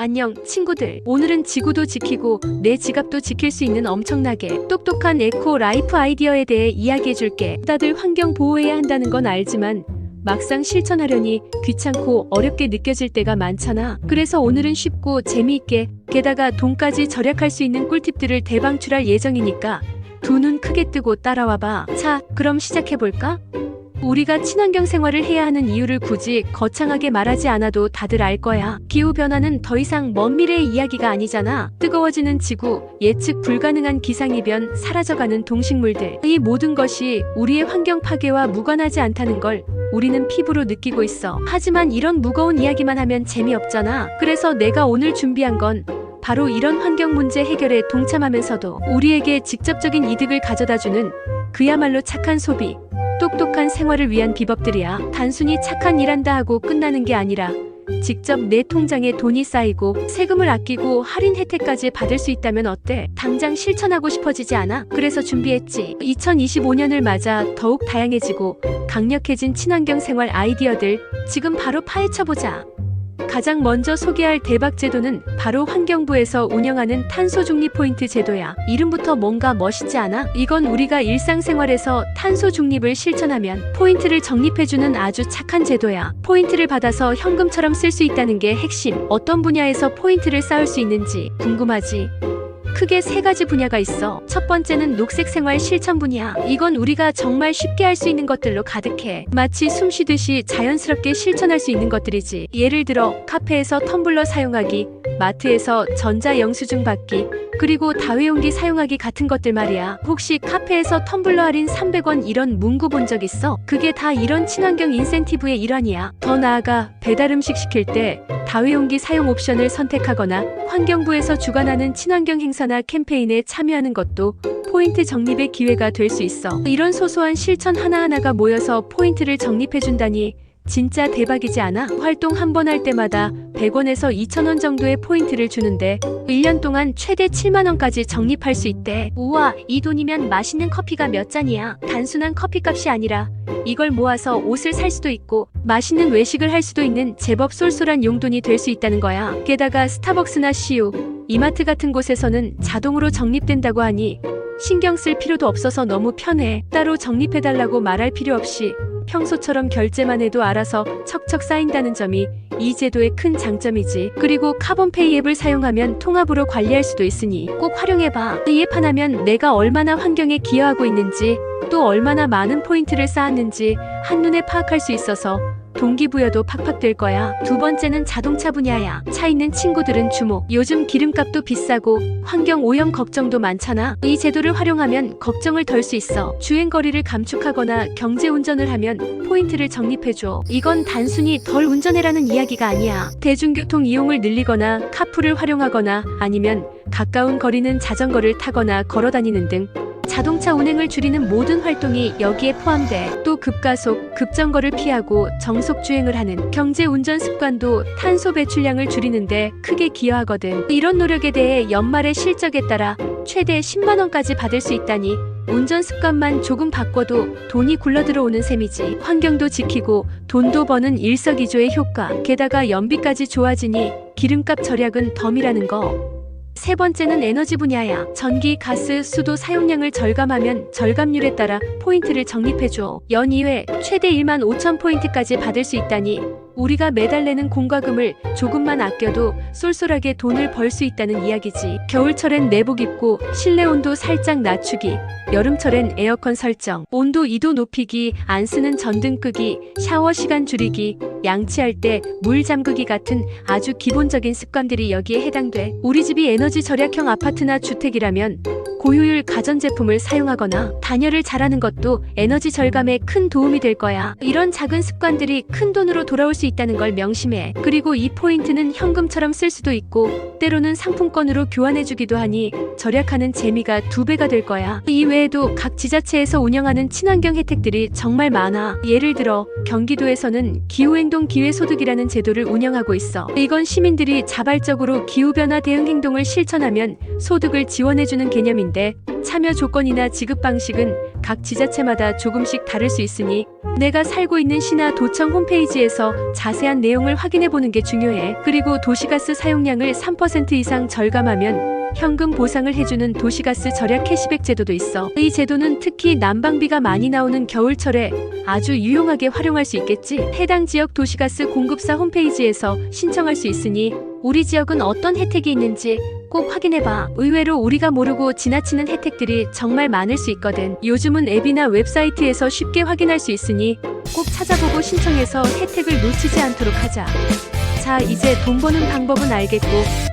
안녕, 친구들. 오늘은 지구도 지키고 내 지갑도 지킬 수 있는 엄청나게 똑똑한 에코 라이프 아이디어에 대해 이야기해줄게. 다들 환경 보호해야 한다는 건 알지만 막상 실천하려니 귀찮고 어렵게 느껴질 때가 많잖아. 그래서 오늘은 쉽고 재미있게, 게다가 돈까지 절약할 수 있는 꿀팁들을 대방출할 예정이니까 두 눈 크게 뜨고 따라와봐. 자, 그럼 시작해볼까? 우리가 친환경 생활을 해야 하는 이유를 굳이 거창하게 말하지 않아도 다들 알 거야. 기후변화는 더 이상 먼 미래의 이야기가 아니잖아. 뜨거워지는 지구, 예측 불가능한 기상이변, 사라져가는 동식물들. 이 모든 것이 우리의 환경 파괴와 무관하지 않다는 걸 우리는 피부로 느끼고 있어. 하지만 이런 무거운 이야기만 하면 재미없잖아. 그래서 내가 오늘 준비한 건 바로 이런 환경 문제 해결에 동참하면서도 우리에게 직접적인 이득을 가져다주는 그야말로 착한 소비, 똑똑한 생활을 위한 비법들이야. 단순히 착한 일한다 하고 끝나는 게 아니라 직접 내 통장에 돈이 쌓이고 세금을 아끼고 할인 혜택까지 받을 수 있다면 어때? 당장 실천하고 싶어지지 않아? 그래서 준비했지. 2025년을 맞아 더욱 다양해지고 강력해진 친환경 생활 아이디어들, 지금 바로 파헤쳐보자. 가장 먼저 소개할 대박 제도는 바로 환경부에서 운영하는 탄소 중립 포인트 제도야. 이름부터 뭔가 멋있지 않아? 이건 우리가 일상생활에서 탄소 중립을 실천하면 포인트를 적립해주는 아주 착한 제도야. 포인트를 받아서 현금처럼 쓸 수 있다는 게 핵심. 어떤 분야에서 포인트를 쌓을 수 있는지 궁금하지? 크게 세 가지 분야가 있어. 첫 번째는 녹색 생활 실천 분야. 이건 우리가 정말 쉽게 할 수 있는 것들로 가득해. 마치 숨 쉬듯이 자연스럽게 실천할 수 있는 것들이지. 예를 들어 카페에서 텀블러 사용하기, 마트에서 전자 영수증 받기, 그리고 다회용기 사용하기 같은 것들 말이야. 혹시 카페에서 텀블러 할인 300원 이런 문구 본 적 있어? 그게 다 이런 친환경 인센티브의 일환이야. 더 나아가 배달 음식 시킬 때 다회용기 사용 옵션을 선택하거나 환경부에서 주관하는 친환경 행사나 캠페인에 참여하는 것도 포인트 적립의 기회가 될 수 있어. 이런 소소한 실천 하나하나가 모여서 포인트를 적립해준다니 진짜 대박이지 않아? 활동 한 번 할 때마다 100원에서 2,000원 정도의 포인트를 주는데 1년 동안 최대 7만원까지 적립할 수 있대. 우와, 이 돈이면 맛있는 커피가 몇 잔이야. 단순한 커피값이 아니라 이걸 모아서 옷을 살 수도 있고 맛있는 외식을 할 수도 있는 제법 쏠쏠한 용돈이 될 수 있다는 거야. 게다가 스타벅스나 CU, 이마트 같은 곳에서는 자동으로 적립된다고 하니 신경 쓸 필요도 없어서 너무 편해. 따로 적립해달라고 말할 필요 없이 평소처럼 결제만 해도 알아서 척척 쌓인다는 점이 이 제도의 큰 장점이지. 그리고 카본페이 앱을 사용하면 통합으로 관리할 수도 있으니 꼭 활용해봐. 이 앱 하나면 내가 얼마나 환경에 기여하고 있는지, 또 얼마나 많은 포인트를 쌓았는지 한눈에 파악할 수 있어서 동기부여도 팍팍 될 거야. 두 번째는 자동차 분야야. 차 있는 친구들은 주목. 요즘 기름값도 비싸고 환경 오염 걱정도 많잖아. 이 제도를 활용하면 걱정을 덜 수 있어. 주행거리를 감축하거나 경제운전을 하면 포인트를 적립해줘. 이건 단순히 덜 운전해라는 이야기가 아니야. 대중교통 이용을 늘리거나 카풀을 활용하거나 아니면 가까운 거리는 자전거를 타거나 걸어다니는 등 자동차 운행을 줄이는 모든 활동이 여기에 포함돼. 또 급가속, 급정거를 피하고 정속 주행을 하는 경제 운전 습관도 탄소 배출량을 줄이는데 크게 기여하거든. 이런 노력에 대해 연말의 실적에 따라 최대 10만원까지 받을 수 있다니 운전 습관만 조금 바꿔도 돈이 굴러 들어오는 셈이지. 환경도 지키고 돈도 버는 일석이조의 효과. 게다가 연비까지 좋아지니 기름값 절약은 덤이라는 거. 세 번째는 에너지 분야야. 전기, 가스, 수도 사용량을 절감하면 절감률에 따라 포인트를 적립해줘. 연 2회 최대 1만 5천 포인트까지 받을 수 있다니 우리가 매달 내는 공과금을 조금만 아껴도 쏠쏠하게 돈을 벌 수 있다는 이야기지. 겨울철엔 내복 입고 실내 온도 살짝 낮추기, 여름철엔 에어컨 설정, 온도 2도 높이기, 안 쓰는 전등 끄기, 샤워 시간 줄이기, 양치할 때 물 잠그기 같은 아주 기본적인 습관들이 여기에 해당돼. 우리 집이 에너지 절약형 아파트나 주택이라면 고효율 가전제품을 사용하거나 단열을 잘하는 것도 에너지 절감에 큰 도움이 될 거야. 이런 작은 습관들이 큰 돈으로 돌아올 수 있다는 걸 명심해. 그리고 이 포인트는 현금처럼 쓸 수도 있고 때로는 상품권으로 교환해주기도 하니 절약하는 재미가 2배가 될 거야. 이 외에도 각 지자체에서 운영하는 친환경 혜택들이 정말 많아. 예를 들어 경기도에서는 기후행동 기회소득이라는 제도를 운영하고 있어. 이건 시민들이 자발적으로 기후변화 대응 행동을 실천하면 소득을 지원해주는 개념인데 참여 조건이나 지급 방식은 각 지자체마다 조금씩 다를 수 있으니 내가 살고 있는 시나 도청 홈페이지에서 자세한 내용을 확인해보는 게 중요해. 그리고 도시가스 사용량을 3% 이상 절감하면 현금 보상을 해주는 도시가스 절약 캐시백 제도도 있어. 이 제도는 특히 난방비가 많이 나오는 겨울철에 아주 유용하게 활용할 수 있겠지. 해당 지역 도시가스 공급사 홈페이지에서 신청할 수 있으니 우리 지역은 어떤 혜택이 있는지 꼭 확인해봐. 의외로 우리가 모르고 지나치는 혜택들이 정말 많을 수 있거든. 요즘은 앱이나 웹사이트에서 쉽게 확인할 수 있으니 꼭 찾아보고 신청해서 혜택을 놓치지 않도록 하자. 자, 이제 돈 버는 방법은 알겠고,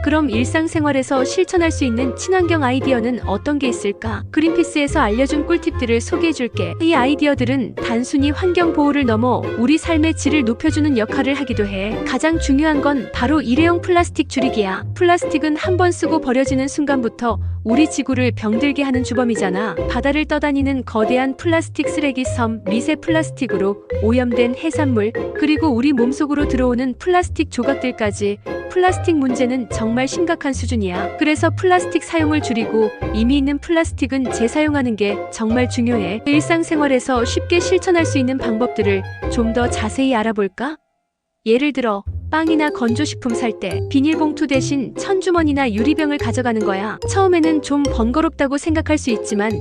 그럼 일상생활에서 실천할 수 있는 친환경 아이디어는 어떤 게 있을까? 그린피스에서 알려준 꿀팁들을 소개해줄게. 이 아이디어들은 단순히 환경 보호를 넘어 우리 삶의 질을 높여주는 역할을 하기도 해. 가장 중요한 건 바로 일회용 플라스틱 줄이기야. 플라스틱은 한 번 쓰고 버려지는 순간부터 우리 지구를 병들게 하는 주범이잖아. 바다를 떠다니는 거대한 플라스틱 쓰레기 섬, 미세 플라스틱으로 오염된 해산물, 그리고 우리 몸속으로 들어오는 플라스틱 조각들까지 플라스틱 문제는 정말 심각한 수준이야. 그래서 플라스틱 사용을 줄이고 이미 있는 플라스틱은 재사용하는 게 정말 중요해. 일상생활에서 쉽게 실천할 수 있는 방법들을 좀 더 자세히 알아볼까? 예를 들어 빵이나 건조식품 살 때 비닐봉투 대신 천주머니나 유리병을 가져가는 거야. 처음에는 좀 번거롭다고 생각할 수 있지만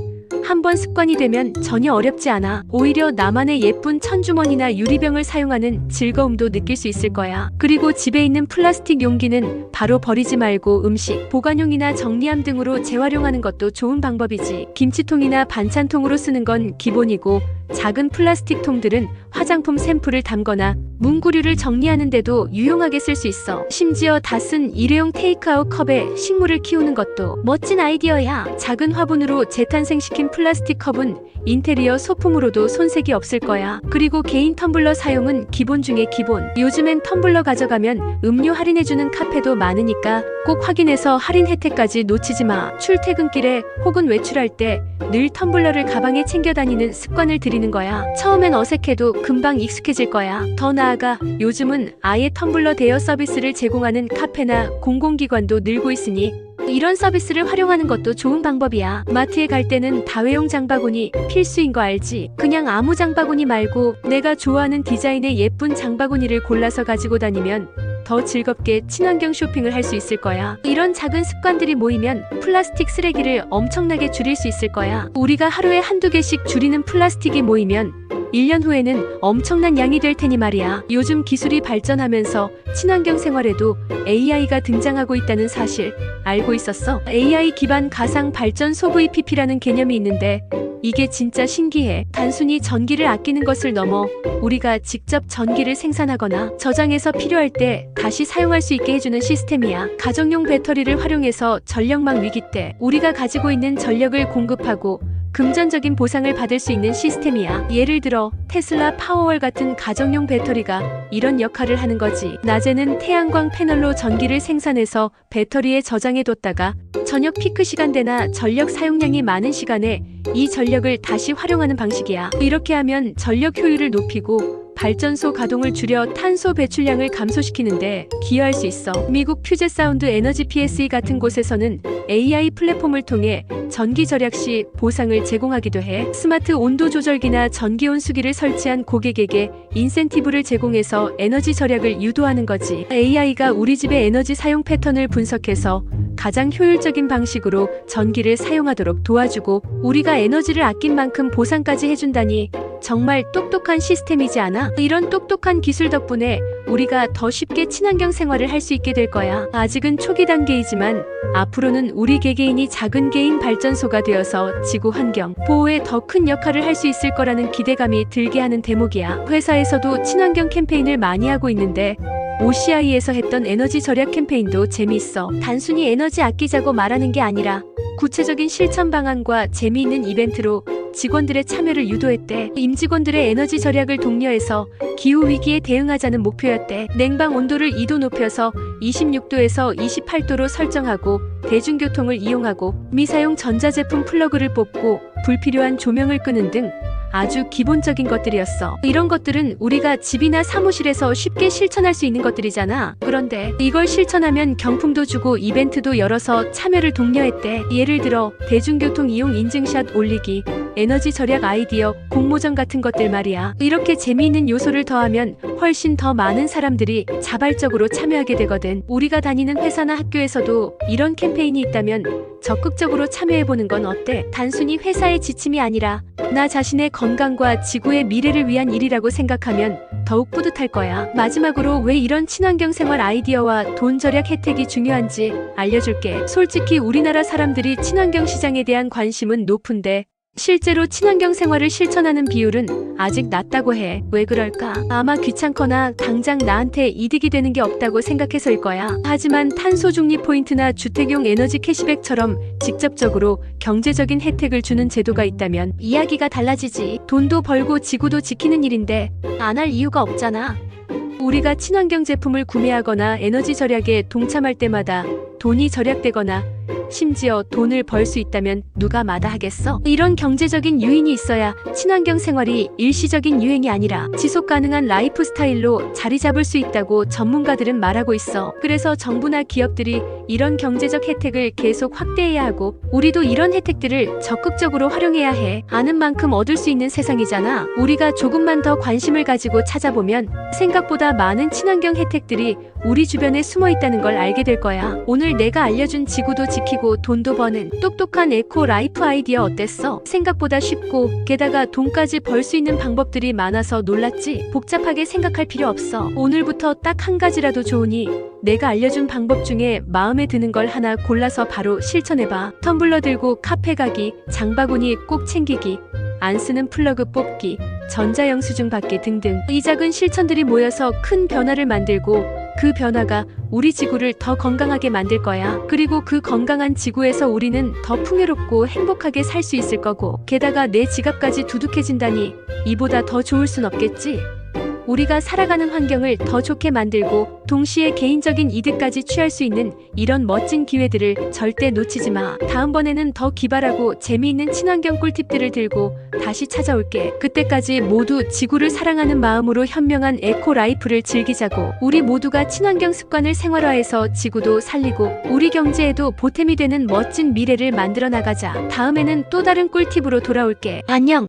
한번 습관이 되면 전혀 어렵지 않아. 오히려 나만의 예쁜 천주머니나 유리병을 사용하는 즐거움도 느낄 수 있을 거야. 그리고 집에 있는 플라스틱 용기는 바로 버리지 말고 음식, 보관용이나 정리함 등으로 재활용하는 것도 좋은 방법이지. 김치통이나 반찬통으로 쓰는 건 기본이고, 작은 플라스틱 통들은 화장품 샘플을 담거나 문구류를 정리하는 데도 유용하게 쓸 수 있어. 심지어 다 쓴 일회용 테이크아웃 컵에 식물을 키우는 것도 멋진 아이디어야. 작은 화분으로 재탄생시킨 플라스틱 컵은 인테리어 소품으로도 손색이 없을 거야. 그리고 개인 텀블러 사용은 기본 중에 기본. 요즘엔 텀블러 가져가면 음료 할인해주는 카페도 많으니까 꼭 확인해서 할인 혜택까지 놓치지 마. 출퇴근길에 혹은 외출할 때 늘 텀블러를 가방에 챙겨 다니는 습관을 들이는 거야. 처음엔 어색해도 금방 익숙해질 거야. 더 나아가 요즘은 아예 텀블러 대여 서비스를 제공하는 카페나 공공기관도 늘고 있으니 이런 서비스를 활용하는 것도 좋은 방법이야. 마트에 갈 때는 다회용 장바구니 필수인 거 알지? 그냥 아무 장바구니 말고 내가 좋아하는 디자인의 예쁜 장바구니를 골라서 가지고 다니면 더 즐겁게 친환경 쇼핑을 할 수 있을 거야. 이런 작은 습관들이 모이면 플라스틱 쓰레기를 엄청나게 줄일 수 있을 거야. 우리가 하루에 한두 개씩 줄이는 플라스틱이 모이면 1년 후에는 엄청난 양이 될 테니 말이야. 요즘 기술이 발전하면서 친환경 생활에도 AI가 등장하고 있다는 사실 알고 있었어? AI 기반 가상 발전소 VPP라는 개념이 있는데 이게 진짜 신기해. 단순히 전기를 아끼는 것을 넘어 우리가 직접 전기를 생산하거나 저장해서 필요할 때 다시 사용할 수 있게 해주는 시스템이야. 가정용 배터리를 활용해서 전력망 위기 때 우리가 가지고 있는 전력을 공급하고 금전적인 보상을 받을 수 있는 시스템이야. 예를 들어 테슬라 파워월 같은 가정용 배터리가 이런 역할을 하는 거지. 낮에는 태양광 패널로 전기를 생산해서 배터리에 저장해뒀다가 저녁 피크 시간대나 전력 사용량이 많은 시간에 이 전력을 다시 활용하는 방식이야. 이렇게 하면 전력 효율을 높이고 발전소 가동을 줄여 탄소 배출량을 감소시키는데 기여할 수 있어. 미국 퓨제 사운드 에너지 PSE 같은 곳에서는 AI 플랫폼을 통해 전기 절약 시 보상을 제공하기도 해. 스마트 온도 조절기나 전기 온수기를 설치한 고객에게 인센티브를 제공해서 에너지 절약을 유도하는 거지. AI가 우리 집의 에너지 사용 패턴을 분석해서 가장 효율적인 방식으로 전기를 사용하도록 도와주고 우리가 에너지를 아낀 만큼 보상까지 해준다니 정말 똑똑한 시스템이지 않아? 이런 똑똑한 기술 덕분에 우리가 더 쉽게 친환경 생활을 할 수 있게 될 거야. 아직은 초기 단계이지만 앞으로는 우리 개개인이 작은 개인 발전소가 되어서 지구 환경 보호에 더 큰 역할을 할 수 있을 거라는 기대감이 들게 하는 대목이야. 회사에서도 친환경 캠페인을 많이 하고 있는데 OCI에서 했던 에너지 절약 캠페인도 재미있어. 단순히 에너지 아끼자고 말하는 게 아니라 구체적인 실천 방안과 재미있는 이벤트로 직원들의 참여를 유도했대. 임직원들의 에너지 절약을 독려해서 기후위기에 대응하자는 목표였대. 냉방 온도를 2도 높여서 26도에서 28도로 설정하고 대중교통을 이용하고 미사용 전자제품 플러그를 뽑고 불필요한 조명을 끄는 등 아주 기본적인 것들이었어. 이런 것들은 우리가 집이나 사무실에서 쉽게 실천할 수 있는 것들이잖아. 그런데 이걸 실천하면 경품도 주고 이벤트도 열어서 참여를 독려했대. 예를 들어 대중교통 이용 인증샷 올리기, 에너지 절약 아이디어, 공모전 같은 것들 말이야. 이렇게 재미있는 요소를 더하면 훨씬 더 많은 사람들이 자발적으로 참여하게 되거든. 우리가 다니는 회사나 학교에서도 이런 캠페인이 있다면 적극적으로 참여해보는 건 어때? 단순히 회사의 지침이 아니라 나 자신의 건강과 지구의 미래를 위한 일이라고 생각하면 더욱 뿌듯할 거야. 마지막으로 왜 이런 친환경 생활 아이디어와 돈 절약 혜택이 중요한지 알려줄게. 솔직히 우리나라 사람들이 친환경 시장에 대한 관심은 높은데 실제로 친환경 생활을 실천하는 비율은 아직 낮다고 해. 왜 그럴까? 아마 귀찮거나 당장 나한테 이득이 되는 게 없다고 생각해서일 거야. 하지만 탄소 중립 포인트나 주택용 에너지 캐시백처럼 직접적으로 경제적인 혜택을 주는 제도가 있다면 이야기가 달라지지. 돈도 벌고 지구도 지키는 일인데 안 할 이유가 없잖아. 우리가 친환경 제품을 구매하거나 에너지 절약에 동참할 때마다 돈이 절약되거나 심지어 돈을 벌 수 있다면 누가 마다하겠어? 이런 경제적인 유인이 있어야 친환경 생활이 일시적인 유행이 아니라 지속 가능한 라이프 스타일로 자리 잡을 수 있다고 전문가들은 말하고 있어. 그래서 정부나 기업들이 이런 경제적 혜택을 계속 확대해야 하고 우리도 이런 혜택들을 적극적으로 활용해야 해. 아는 만큼 얻을 수 있는 세상이잖아. 우리가 조금만 더 관심을 가지고 찾아보면 생각보다 많은 친환경 혜택들이 우리 주변에 숨어 있다는 걸 알게 될 거야. 오늘 내가 알려준 지구도 지키고 돈도 버는 똑똑한 에코 라이프 아이디어 어땠어? 생각보다 쉽고 게다가 돈까지 벌 수 있는 방법들이 많아서 놀랐지? 복잡하게 생각할 필요 없어. 오늘부터 딱 한 가지라도 좋으니 내가 알려준 방법 중에 마음에 드는 걸 하나 골라서 바로 실천해봐. 텀블러 들고 카페 가기, 장바구니 꼭 챙기기, 안 쓰는 플러그 뽑기, 전자영수증 받기 등등. 이 작은 실천들이 모여서 큰 변화를 만들고 그 변화가 우리 지구를 더 건강하게 만들 거야. 그리고 그 건강한 지구에서 우리는 더 풍요롭고 행복하게 살 수 있을 거고 게다가 내 지갑까지 두둑해진다니 이보다 더 좋을 순 없겠지? 우리가 살아가는 환경을 더 좋게 만들고 동시에 개인적인 이득까지 취할 수 있는 이런 멋진 기회들을 절대 놓치지 마. 다음번에는 더 기발하고 재미있는 친환경 꿀팁들을 들고 다시 찾아올게. 그때까지 모두 지구를 사랑하는 마음으로 현명한 에코 라이프를 즐기자고. 우리 모두가 친환경 습관을 생활화해서 지구도 살리고 우리 경제에도 보탬이 되는 멋진 미래를 만들어 나가자. 다음에는 또 다른 꿀팁으로 돌아올게. 안녕.